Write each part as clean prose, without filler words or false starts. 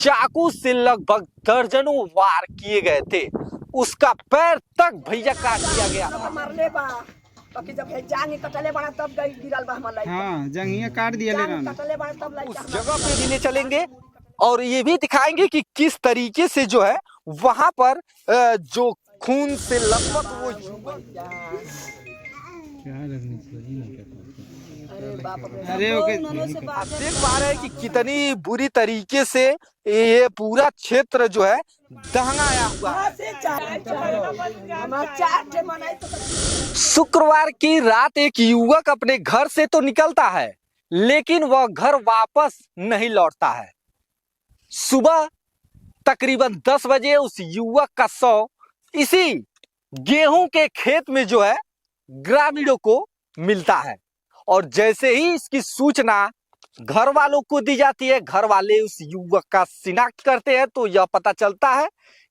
चाकू से लगभग दर्जनों वार किए गए थे। उसका पैर तक भैया काट दिया गया था। मरले बा बाकी जब जांग कटले बड़ा तब गई गिरल बा हमर लइका। हाँ जंगिया काट दिया ले जांग कटले बड़ा तब लइका उस जगह पे भी ले चलेंगे और ये भी दिखाएंगे कि किस तरीके से जो है वहां पर जो खून से लथपथ वो अरे ओके आप देख पा रहे हैं कि कितनी बुरी तरीके से ये पूरा क्षेत्र जो है दहंगाया हुआ है। शुक्रवार की रात एक युवक अपने घर से तो निकलता है लेकिन वह घर वापस नहीं लौटता है। सुबह तकरीबन 10 बजे उस युवक का शव इसी गेहूं के खेत में जो है ग्रामीणों को मिलता है और जैसे ही इसकी सूचना घर वालों को दी जाती है, घर वाले उस युवक का शिनाख्त करते हैं तो यह पता चलता है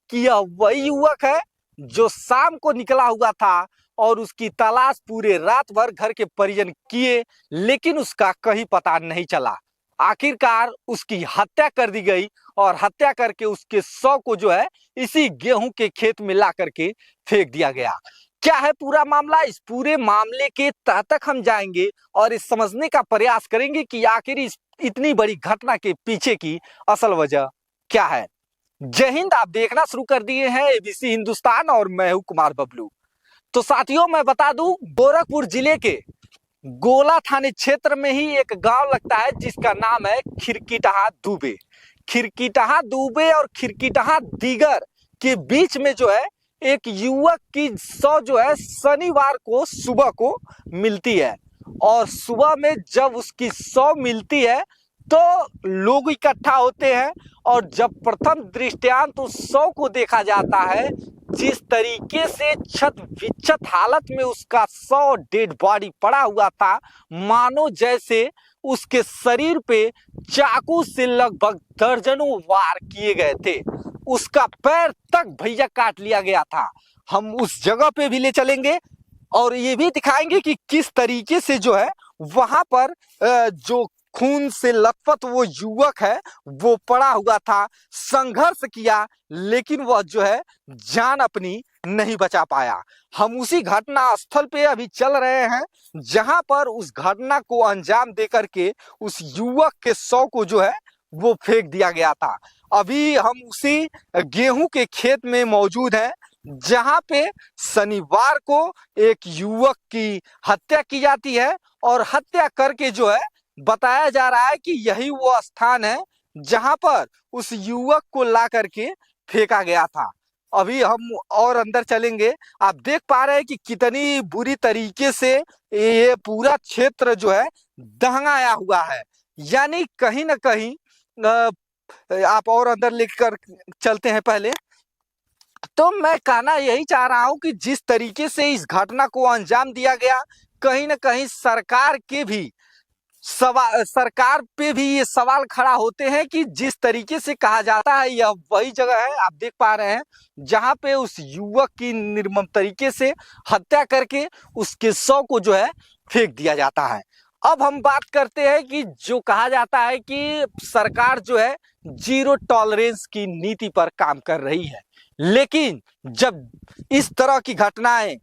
कि यह वही युवक है जो शाम को निकला हुआ था और उसकी तलाश पूरे रात भर घर के परिजन किए लेकिन उसका कहीं पता नहीं चला। आखिरकार उसकी हत्या कर दी गई और हत्या करके उसके शव को जो है इसी गेहूं के खेत में ला करके फेंक दिया गया। क्या है पूरा मामला, इस पूरे मामले के तह तक हम जाएंगे और इस समझने का प्रयास करेंगे कि आखिर इस इतनी बड़ी घटना के पीछे की असल वजह क्या है। जय हिंद, आप देखना शुरू कर दिए हैं एबीसी हिंदुस्तान और मैं हूं कुमार बबलू। तो साथियों मैं बता दूं, गोरखपुर जिले के गोला थाने क्षेत्र में ही एक गांव लगता है जिसका नाम है खिरकीटहा दुबे। खिरकीटहा दुबे और खिरकीटहा दीगर के बीच में जो है एक युवक की शव जो है शनिवार को सुबह को मिलती है और सुबह में जब उसकी शव मिलती है तो लोग इकट्ठा होते हैं और जब प्रथम दृष्टयांत उस शव को देखा जाता है, जिस तरीके से क्षत विक्षत हालत में उसका शव डेड बॉडी पड़ा हुआ था, मानो जैसे उसके शरीर पे चाकू से लगभग दर्जनों वार किए गए थे। उसका पैर तक भैया काट लिया गया था। हम उस जगह पे भी ले चलेंगे और ये भी दिखाएंगे कि किस तरीके से जो है वहां पर जो खून से लथपथ वो युवक है वो पड़ा हुआ था, संघर्ष किया लेकिन वह जो है जान अपनी नहीं बचा पाया। हम उसी घटना स्थल पे अभी चल रहे हैं जहां पर उस घटना को अंजाम देकर के उस युवक के शव को जो है वो फेंक दिया गया था। अभी हम उसी गेहूं के खेत में मौजूद हैं जहां पे शनिवार को एक युवक की हत्या की जाती है और हत्या करके जो है बताया जा रहा है कि यही वो स्थान है जहां पर उस युवक को ला करके फेंका गया था। अभी हम और अंदर चलेंगे। आप देख पा रहे हैं कि कितनी बुरी तरीके से ये पूरा क्षेत्र जो है दहंगाया हुआ है, यानी कहीं ना कहीं आप और अंदर लेकर चलते हैं। पहले तो मैं कहना यही चाह रहा हूं कि जिस तरीके से इस घटना को अंजाम दिया गया, कहीं ना कहीं सरकार पे भी ये सवाल खड़ा होते हैं कि जिस तरीके से कहा जाता है यह वही जगह है, आप देख पा रहे हैं, जहां पे उस युवक की निर्मम तरीके से हत्या करके उसके शव को जो है फेंक दिया जाता है। अब हम बात करते हैं कि जो कहा जाता है कि सरकार जो है जीरो टॉलरेंस की नीति पर काम कर रही है, लेकिन जब इस तरह की घटनाएं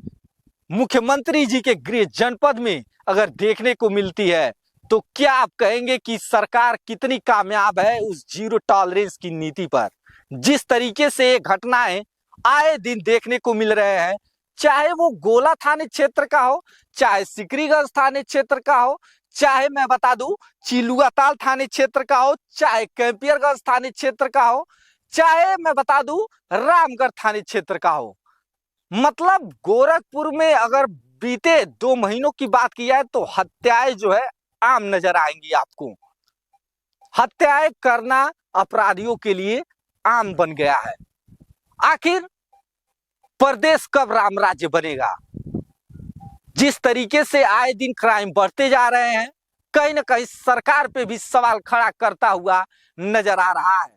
मुख्यमंत्री जी के गृह जनपद में अगर देखने को मिलती है तो क्या आप कहेंगे कि सरकार कितनी कामयाब है उस जीरो टॉलरेंस की नीति पर। जिस तरीके से ये घटनाएं आए दिन देखने को मिल रहे हैं, चाहे वो गोला थाने क्षेत्र का हो, चाहे सिकरीगंज थाने क्षेत्र का हो, चाहे मैं बता दूं चिलुआताल थाने क्षेत्र का हो, चाहे कैंपियरगंज थाने क्षेत्र का हो, चाहे मैं बता दूं रामगढ़ थाने क्षेत्र का हो। मतलब गोरखपुर में अगर बीते 2 महीनों की बात की जाए तो हत्याएं जो है आम नजर आएंगी आपको। हत्याएं करना अपराधियों के लिए आम बन गया है। आखिर प्रदेश कब राम राज्य बनेगा? जिस तरीके से आए दिन क्राइम बढ़ते जा रहे हैं, कहीं ना कहीं सरकार पे भी सवाल खड़ा करता हुआ नजर आ रहा है।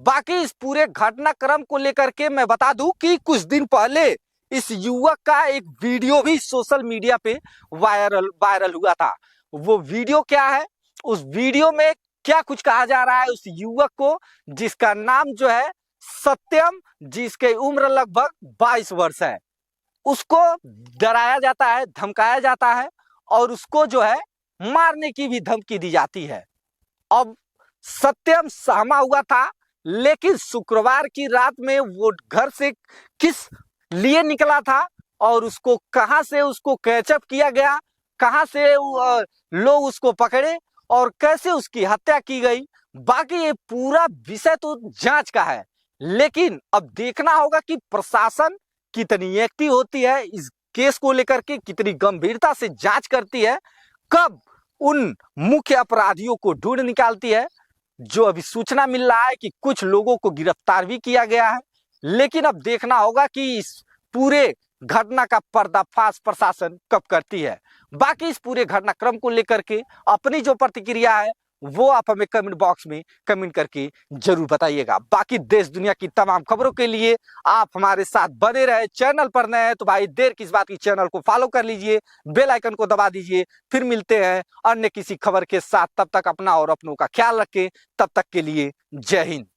बाकी इस पूरे घटनाक्रम को लेकर के मैं बता दूं कि कुछ दिन पहले इस युवक का एक वीडियो भी सोशल मीडिया पे वायरल हुआ था। वो वीडियो क्या है? उस वीडियो में क्या कुछ कहा जा रहा है उस युवक को, जिसका नाम जो है सत्यम, जिसकी उम्र लगभग 22 वर्ष है। उसको डराया जाता है, धमकाया जाता है और उसको जो है मारने की भी धमकी दी जाती है। अब सत्यम सहमा हुआ था, लेकिन शुक्रवार की रात में वो घर से किस लिए निकला था और उसको कहां से उसको कैचअप किया गया, कहां से लोग उसको पकड़े और कैसे उसकी हत्या की गई, बाकी ये पूरा विषय तो जांच का है। लेकिन अब देखना होगा कि प्रशासन कितनी एक्टिव होती है इस केस को लेकर के, कितनी गंभीरता से जांच करती है, कब उन मुख्य अपराधियों को ढूंढ निकालती है। जो अभी सूचना मिल रहा है कि कुछ लोगों को गिरफ्तार भी किया गया है, लेकिन अब देखना होगा कि इस पूरे घटना का पर्दाफाश प्रशासन कब करती है। बाकी इस पूरे घटनाक्रम को लेकर के अपनी जो प्रतिक्रिया है वो आप हमें कमेंट बॉक्स में कमेंट करके जरूर बताइएगा। बाकी देश दुनिया की तमाम खबरों के लिए आप हमारे साथ बने रहे। चैनल पर नए हैं तो भाई देर किस बात की, चैनल को फॉलो कर लीजिए, बेल आइकन को दबा दीजिए। फिर मिलते हैं अन्य किसी खबर के साथ, तब तक अपना और अपनों का ख्याल रखें। तब तक के लिए जय हिंद।